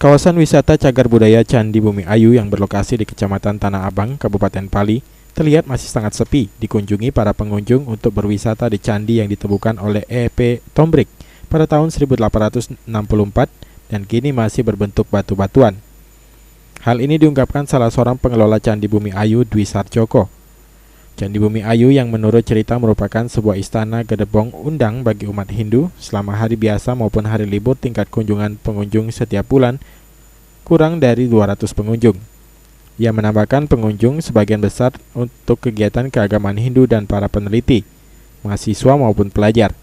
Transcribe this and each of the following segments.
Kawasan wisata cagar budaya Candi Bumi Ayu yang berlokasi di Kecamatan Tanah Abang, Kabupaten Pali, terlihat masih sangat sepi dikunjungi para pengunjung untuk berwisata di candi yang ditemukan oleh E.P. Tombrik pada tahun 1864 dan kini masih berbentuk batu-batuan. Hal ini diungkapkan salah seorang pengelola Candi Bumi Ayu, Dwi Sarjoko. Candi Bumi Ayu yang menurut cerita merupakan sebuah istana gedebong undang bagi umat Hindu selama hari biasa maupun hari libur. Tingkat kunjungan pengunjung setiap bulan kurang dari 200 pengunjung. Ia menambahkan pengunjung sebagian besar untuk kegiatan keagamaan Hindu dan para peneliti, mahasiswa maupun pelajar.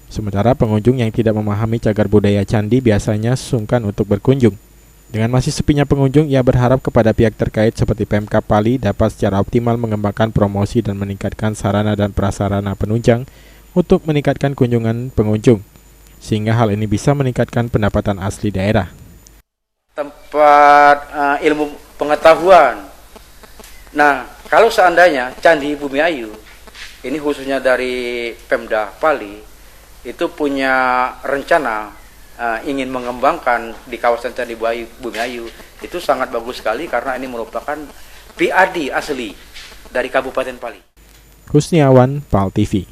Sementara pengunjung yang tidak memahami cagar budaya candi biasanya sungkan untuk berkunjung. Dengan masih sepinya pengunjung, ia berharap kepada pihak terkait seperti Pemkab Pali dapat secara optimal mengembangkan promosi dan meningkatkan sarana dan prasarana penunjang untuk meningkatkan kunjungan pengunjung, sehingga hal ini bisa meningkatkan pendapatan asli daerah. Tempat ilmu pengetahuan. Nah, kalau seandainya Candi Bumi Ayu, ini khususnya dari Pemda Pali, itu punya rencana ingin mengembangkan di kawasan Candi Bumi Ayu, itu sangat bagus sekali karena ini merupakan PAD asli dari Kabupaten Pali. Husniawan, PAL TV.